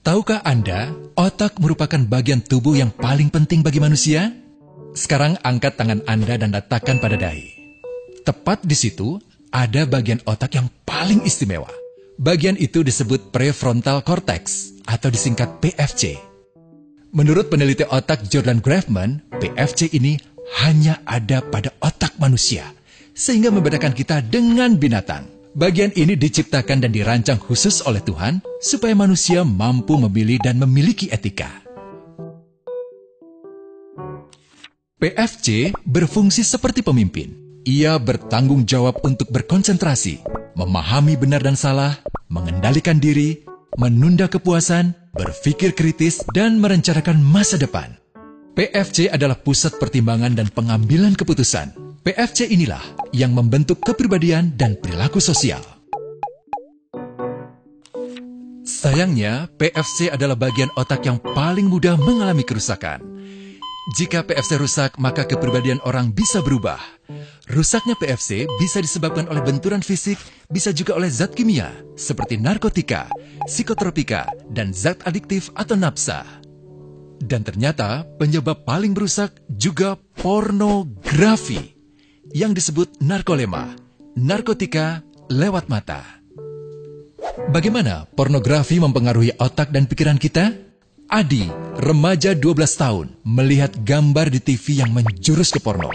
Tahukah Anda, otak merupakan bagian tubuh yang paling penting bagi manusia? Sekarang angkat tangan Anda dan letakkan pada dahi. Tepat di situ, ada bagian otak yang paling istimewa. Bagian itu disebut prefrontal cortex, atau disingkat PFC. Menurut peneliti otak Jordan Grafman, PFC ini hanya ada pada otak manusia, sehingga membedakan kita dengan binatang. Bagian ini diciptakan dan dirancang khusus oleh Tuhan supaya manusia mampu memilih dan memiliki etika. PFC berfungsi seperti pemimpin. Ia bertanggung jawab untuk berkonsentrasi, memahami benar dan salah, mengendalikan diri, menunda kepuasan, berpikir kritis, dan merencanakan masa depan. PFC adalah pusat pertimbangan dan pengambilan keputusan. PFC inilah yang membentuk kepribadian dan perilaku sosial. Sayangnya, PFC adalah bagian otak yang paling mudah mengalami kerusakan. Jika PFC rusak, maka kepribadian orang bisa berubah. Rusaknya PFC bisa disebabkan oleh benturan fisik, bisa juga oleh zat kimia, seperti narkotika, psikotropika, dan zat adiktif atau nafsa. Dan ternyata penyebab paling merusak juga pornografi, yang disebut narkolema, narkotika lewat mata. Bagaimana pornografi mempengaruhi otak dan pikiran kita? Adi, remaja 12 tahun, melihat gambar di TV yang menjurus ke porno.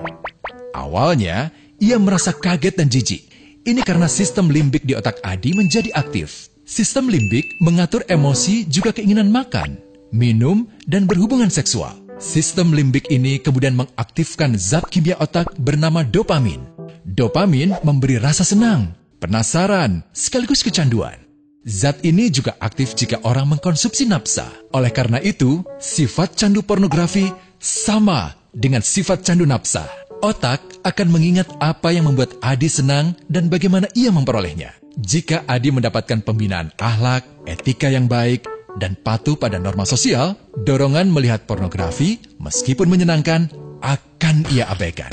Awalnya, ia merasa kaget dan jijik. Ini karena sistem limbik di otak Adi menjadi aktif. Sistem limbik mengatur emosi juga keinginan makan, minum, dan berhubungan seksual. Sistem limbik ini kemudian mengaktifkan zat kimia otak bernama dopamin. Dopamin memberi rasa senang, penasaran, sekaligus kecanduan. Zat ini juga aktif jika orang mengkonsumsi nafsa. Oleh karena itu, sifat candu pornografi sama dengan sifat candu nafsa. Otak akan mengingat apa yang membuat Adi senang dan bagaimana ia memperolehnya. Jika Adi mendapatkan pembinaan akhlak, etika yang baik, dan patuh pada norma sosial, dorongan melihat pornografi, meskipun menyenangkan, akan ia abaikan.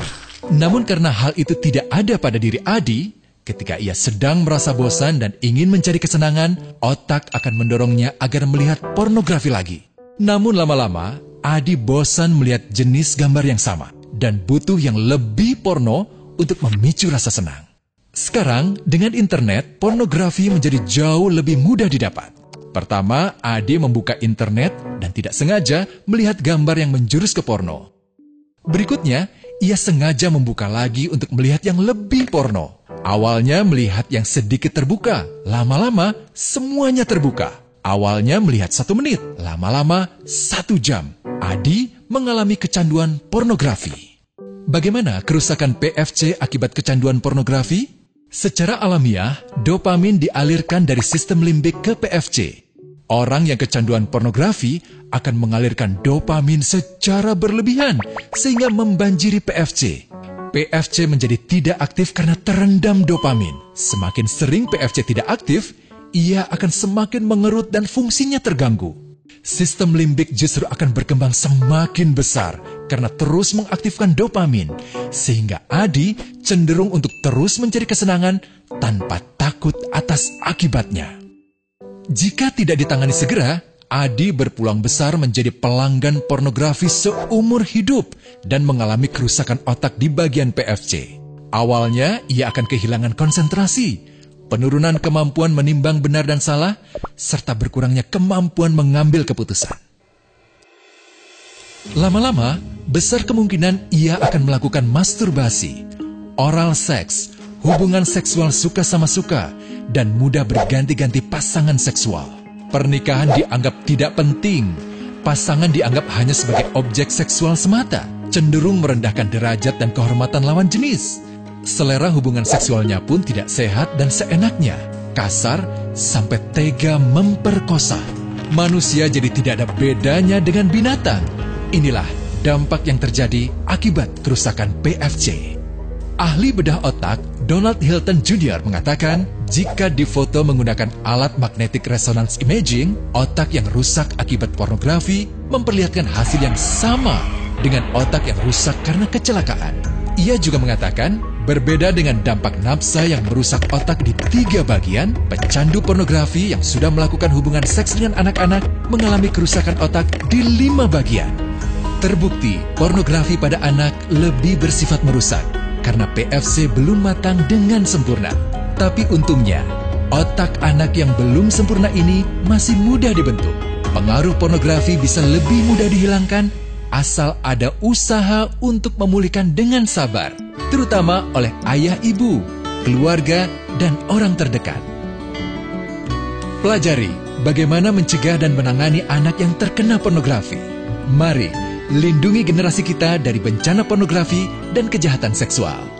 Namun karena hal itu tidak ada pada diri Adi, ketika ia sedang merasa bosan dan ingin mencari kesenangan, otak akan mendorongnya agar melihat pornografi lagi. Namun lama-lama, Adi bosan melihat jenis gambar yang sama, dan butuh yang lebih porno untuk memicu rasa senang. Sekarang, dengan internet, pornografi menjadi jauh lebih mudah didapat. Pertama, Adi membuka internet dan tidak sengaja melihat gambar yang menjurus ke porno. Berikutnya, ia sengaja membuka lagi untuk melihat yang lebih porno. Awalnya melihat yang sedikit terbuka, lama-lama semuanya terbuka. Awalnya melihat 1 menit, lama-lama 1 jam. Adi mengalami kecanduan pornografi. Bagaimana kerusakan PFC akibat kecanduan pornografi? Secara alamiah, dopamin dialirkan dari sistem limbik ke PFC. Orang yang kecanduan pornografi akan mengalirkan dopamin secara berlebihan sehingga membanjiri PFC. PFC menjadi tidak aktif karena terendam dopamin. Semakin sering PFC tidak aktif, ia akan semakin mengerut dan fungsinya terganggu. Sistem limbik justru akan berkembang semakin besar karena terus mengaktifkan dopamin, sehingga Adi cenderung untuk terus mencari kesenangan tanpa takut atas akibatnya. Jika tidak ditangani segera, Adi berpeluang besar menjadi pelanggan pornografi seumur hidup dan mengalami kerusakan otak di bagian PFC. Awalnya, ia akan kehilangan konsentrasi, penurunan kemampuan menimbang benar dan salah, serta berkurangnya kemampuan mengambil keputusan. Lama-lama, besar kemungkinan ia akan melakukan masturbasi, oral seks, hubungan seksual suka sama suka, dan mudah berganti-ganti pasangan seksual. Pernikahan dianggap tidak penting. Pasangan dianggap hanya sebagai objek seksual semata, cenderung merendahkan derajat dan kehormatan lawan jenis. Selera hubungan seksualnya pun tidak sehat dan seenaknya, kasar sampai tega memperkosa. Manusia jadi tidak ada bedanya dengan binatang. Inilah dampak yang terjadi akibat kerusakan PFC. Ahli bedah otak Donald Hilton Jr. mengatakan, jika difoto menggunakan alat magnetic resonance imaging, otak yang rusak akibat pornografi memperlihatkan hasil yang sama dengan otak yang rusak karena kecelakaan. Ia juga mengatakan, Berbeda dengan dampak nafsa yang merusak otak di 3 bagian, pecandu pornografi yang sudah melakukan hubungan seks dengan anak-anak mengalami kerusakan otak di 5 bagian. Terbukti, pornografi pada anak lebih bersifat merusak karena PFC belum matang dengan sempurna. Tapi untungnya, otak anak yang belum sempurna ini masih mudah dibentuk. Pengaruh pornografi bisa lebih mudah dihilangkan asal ada usaha untuk memulihkan dengan sabar, terutama oleh ayah ibu, keluarga, dan orang terdekat. Pelajari bagaimana mencegah dan menangani anak yang terkena pornografi. Mari lindungi generasi kita dari bencana pornografi dan kejahatan seksual.